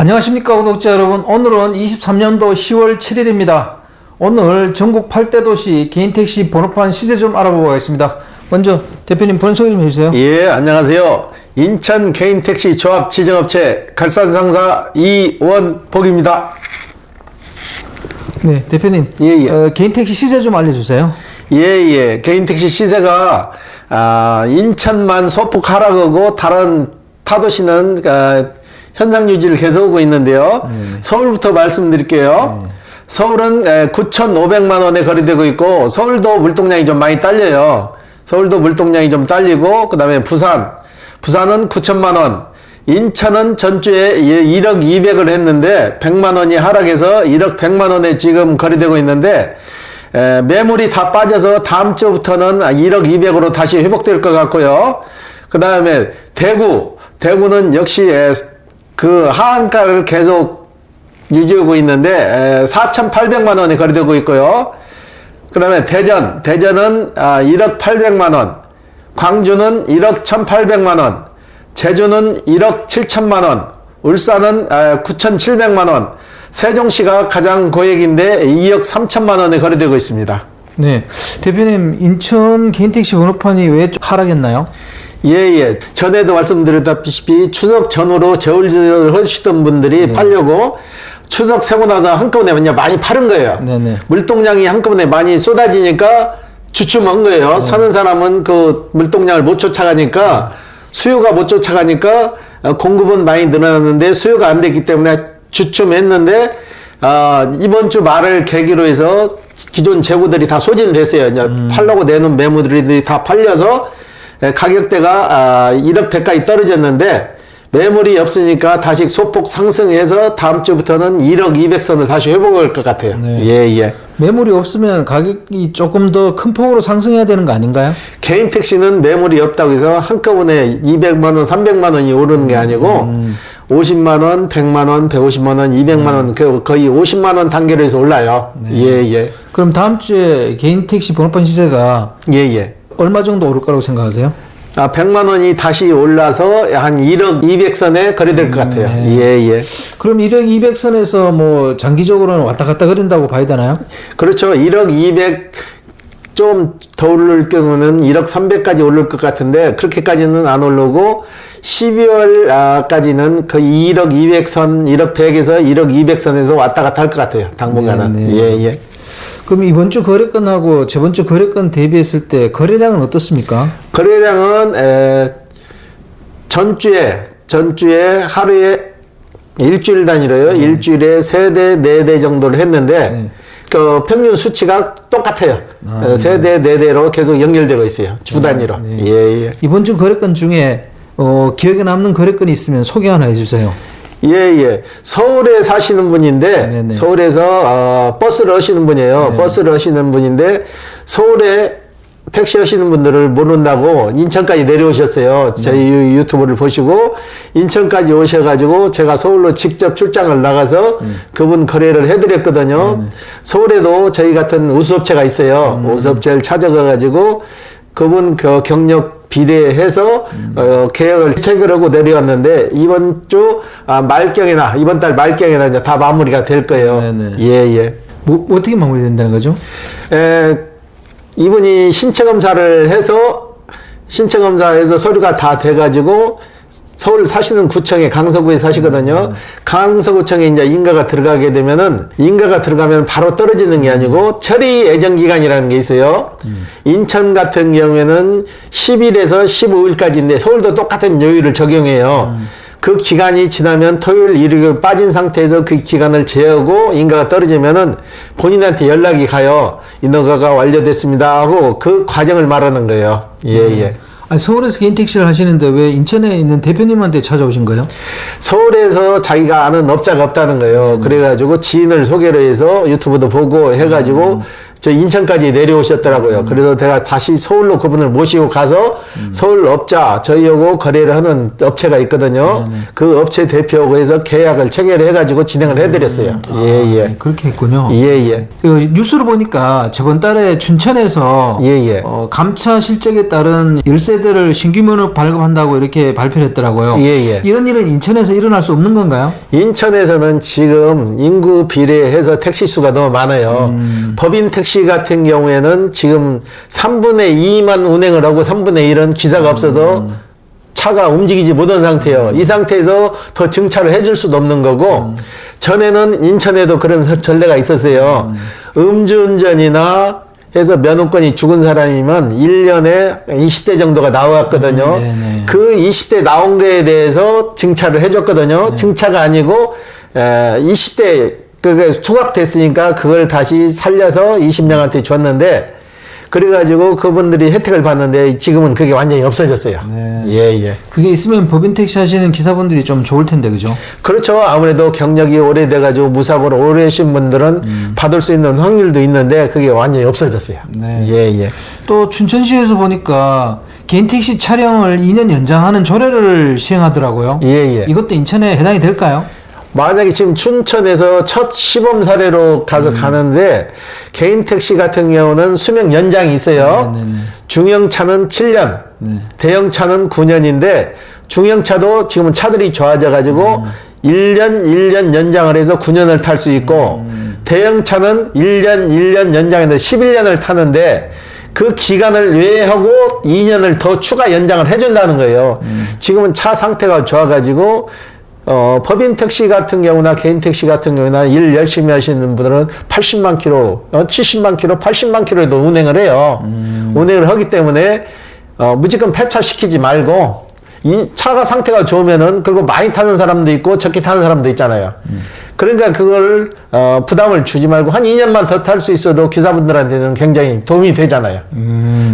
안녕하십니까 구독자 여러분. 오늘은 23년도 10월 7일입니다. 오늘 전국 8대 도시 개인택시 번호판 시세 좀 알아보고 가겠습니다. 먼저 대표님 번호 소개 좀 해주세요. 예, 안녕하세요. 인천 개인택시 조합 지정업체 갈산상사 이원복입니다. 네, 대표님. 개인택시 시세 좀 알려주세요. 예. 개인택시 시세가 인천만 소폭 하락하고 다른 타도시는 현상 유지를 계속하고 있는데요. 서울부터 말씀드릴게요. 서울은 9,500만 원에 거래되고 있고, 서울도 물동량이 좀 많이 딸려요. 서울도 물동량이 좀 딸리고, 그 다음에 부산은 9천만 원. 인천은 전주에 1억 200을 했는데 100만 원이 하락해서 1억 100만 원에 지금 거래되고 있는데, 매물이 다 빠져서 다음 주부터는 1억 200으로 다시 회복될 것 같고요. 그 다음에 대구는 역시 그 하한가를 계속 유지하고 있는데 4,800만 원에 거래되고 있고요. 그 다음에 대전은 1억 800만 원, 광주는 1억 1,800만 원, 제주는 1억 7천만 원, 울산은 9,700만 원, 세종시가 가장 고액인데 2억 3천만 원에 거래되고 있습니다. 네, 대표님 인천 개인택시 번호판이 왜 하락했나요? 예. 전에도 말씀드렸다시피 추석 전후로 저울질을 하시던 분들이 팔려고 추석 세고 나서 한꺼번에 그냥 많이 파는 거예요. 네네. 물동량이 한꺼번에 많이 쏟아지니까 주춤한 거예요. 사는 사람은 그 물동량을 못 쫓아가니까 수요가 못 쫓아가니까 공급은 많이 늘어났는데 수요가 안 됐기 때문에 주춤했는데 이번 주 말을 계기로 해서 기존 재고들이 다 소진됐어요. 이제 팔려고 내놓은 매물들이 다 팔려서 가격대가 1억 100까지 떨어졌는데 매물이 없으니까 다시 소폭 상승해서 다음 주부터는 1억 200선을 다시 회복할 것 같아요. 네. 예. 매물이 없으면 가격이 조금 더 큰 폭으로 상승해야 되는 거 아닌가요? 개인 택시는 매물이 없다고 해서 한꺼번에 200만 원, 300만 원이 오르는 게 아니고 50만 원, 100만 원, 150만 원, 200만 원, 거의 50만 원 단계로 해서 올라요. 네. 예. 그럼 다음 주에 개인 택시 번호판 시세가 예. 얼마 정도 오를 거라고 생각하세요? 100만 원이 다시 올라서 한 1억 200선에 거래될 것 같아요. 네. 예. 그럼 1억 200선에서 뭐 장기적으로는 왔다 갔다 그린다고 봐야 되나요? 그렇죠. 1억 200 좀 더 오를 경우는 1억 300까지 오를 것 같은데 그렇게까지는 안 오르고 12월까지는 거의 2억 200선, 1억 100에서 1억 200선에서 왔다 갔다 할 것 같아요. 당분간은. 네. 예. 그럼 이번 주 거래건하고 저번 주 거래건 대비했을 때 거래량은 어떻습니까? 거래량은 전주에 하루에 일주일 단위로요. 일주일에 3대, 4대 정도를 했는데 그 평균 수치가 똑같아요. 3대, 4대로 계속 연결되고 있어요. 주 단위로. 예. 이번 주 거래건 중에 기억에 남는 거래건이 있으면 소개 하나 해주세요. 예. 서울에 사시는 분인데, 네네. 서울에서, 버스를 하시는 분이에요. 네. 버스를 하시는 분인데, 서울에 택시 하시는 분들을 모른다고 인천까지 내려오셨어요. 저희 유튜브를 보시고, 인천까지 오셔가지고, 제가 서울로 직접 출장을 나가서 그분 거래를 해드렸거든요. 서울에도 저희 같은 우수업체가 있어요. 우수업체를 찾아가가지고, 그분 경력 비례해서 계약을 체결하고 내려왔는데 이번 주 말경이나 이번 달 말경이나 이제 다 마무리가 될 거예요. 네네. 예. 뭐 어떻게 마무리된다는 거죠? 이분이 신체 검사를 해서 서류가 다 돼가지고 서울 사시는 구청에 강서구에 사시거든요. 강서구청에 이제 인가가 들어가면 바로 떨어지는 게 아니고 처리 예정 기간이라는 게 있어요. 인천 같은 경우에는 10일에서 15일까지인데 서울도 똑같은 요일을 적용해요. 그 기간이 지나면 토요일, 일요일 빠진 상태에서 그 기간을 제하고 인가가 떨어지면은 본인한테 연락이 가요. 인가가 완료됐습니다 하고 그 과정을 말하는 거예요. 예. 아니, 서울에서 개인 택시를 하시는데 왜 인천에 있는 대표님한테 찾아오신 거예요? 서울에서 자기가 아는 업자가 없다는 거예요. 그래가지고 지인을 소개를 해서 유튜브도 보고 해가지고 저 인천까지 내려오셨더라고요. 그래서 내가 다시 서울로 그분을 모시고 가서 서울 업자 저희하고 거래를 하는 업체가 있거든요. 그 업체 대표하고 해서 계약을 체결해가지고 진행을 해드렸어요. 예예. 네, 그렇게 했군요. 예예. 그 뉴스를 보니까 저번 달에 춘천에서 예예. 감차 실적에 따른 열세대를 신규 면허 발급한다고 이렇게 발표를 했더라고요. 예예. 이런 일은 인천에서 일어날 수 없는 건가요? 인천에서는 지금 인구 비례해서 택시 수가 너무 많아요. 법인 택시 같은 경우에는 지금 3분의 2만 운행을 하고 3분의 1은 기사가 없어서 차가 움직이지 못한 상태예요. 이 상태에서 더 증차를 해줄 수도 없는 거고 전에는 인천에도 그런 전례가 있었어요. 음주운전이나 해서 면허권이 죽은 사람이면 1년에 20대 정도가 나왔거든요. 그 20대 나온 거에 대해서 증차를 해줬거든요. 증차가 아니고 20대 그게 소각됐으니까 그걸 다시 살려서 20명한테 줬는데 그래가지고 그분들이 혜택을 받는데 지금은 그게 완전히 없어졌어요. 네. 예. 그게 있으면 법인 택시 하시는 기사분들이 좀 좋을 텐데, 그죠? 그렇죠. 아무래도 경력이 오래돼가지고 무사고로 오래 하신 분들은 받을 수 있는 확률도 있는데 그게 완전히 없어졌어요. 네. 예. 또 춘천시에서 보니까 개인 택시 차량을 2년 연장하는 조례를 시행하더라고요. 예. 이것도 인천에 해당이 될까요? 만약에 지금 춘천에서 첫 시범 사례로 가는데 개인 택시 같은 경우는 수명 연장이 있어요. 중형차는 7년, 대형차는 9년인데 중형차도 지금은 차들이 좋아져 가지고 1년 연장을 해서 9년을 탈 수 있고 대형차는 1년 연장해서 11년을 타는데 그 기간을 외하고 2년을 더 추가 연장을 해준다는 거예요. 지금은 차 상태가 좋아가지고 법인 택시 같은 경우나 개인 택시 같은 경우나 일 열심히 하시는 분들은 80만 킬로, 70만 킬로, 80만 킬로에도 운행을 해요. 운행을 하기 때문에 무조건 폐차시키지 말고 이 차가 상태가 좋으면은 그리고 많이 타는 사람도 있고 적게 타는 사람도 있잖아요. 그러니까 그걸 부담을 주지 말고 한 2년만 더 탈 수 있어도 기사분들한테는 굉장히 도움이 되잖아요.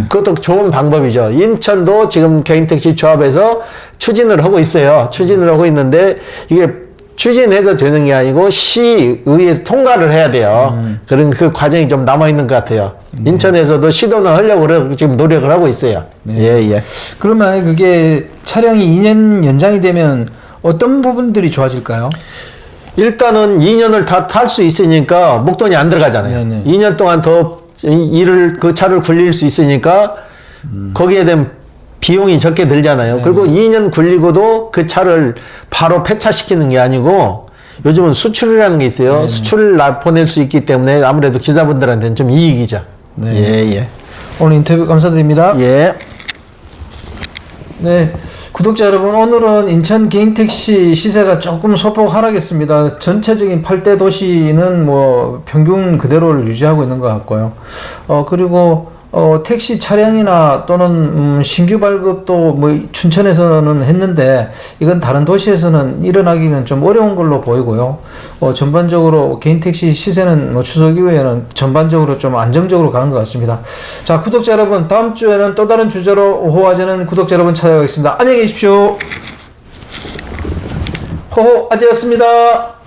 그것도 좋은 방법이죠. 인천도 지금 개인택시 조합에서 추진을 하고 있어요. 추진을 하고 있는데 이게 추진해서 되는 게 아니고 시의회에서 통과를 해야 돼요. 그런 그 과정이 좀 남아있는 것 같아요. 인천에서도 시도는 하려고 지금 노력을 하고 있어요. 예. 그러면 그게 차량이 2년 연장이 되면 어떤 부분들이 좋아질까요? 일단은 2년을 다 탈 수 있으니까 목돈이 안 들어가잖아요. 2년 동안 더 그 차를 굴릴 수 있으니까 거기에 대한 비용이 적게 들잖아요. 그리고 2년 굴리고도 그 차를 바로 폐차시키는 게 아니고 요즘은 수출이라는 게 있어요. 수출을 보낼 수 있기 때문에 아무래도 기사분들한테는 좀 이익이죠. 예. 오늘 인터뷰 감사드립니다. 예. 네, 구독자 여러분, 오늘은 인천 개인택시 시세가 조금 소폭 하락했습니다. 전체적인 8대 도시는 뭐 평균 그대로를 유지하고 있는 것 같고요. 그리고 택시 차량이나 또는 신규 발급도 뭐 춘천에서는 했는데 이건 다른 도시에서는 일어나기는 좀 어려운 걸로 보이고요. 전반적으로 개인 택시 시세는 뭐 추석 이후에는 전반적으로 좀 안정적으로 가는 것 같습니다. 자, 구독자 여러분, 다음 주에는 또 다른 주제로 호호아재는 구독자 여러분 찾아가겠습니다. 안녕히 계십시오. 호호아재였습니다.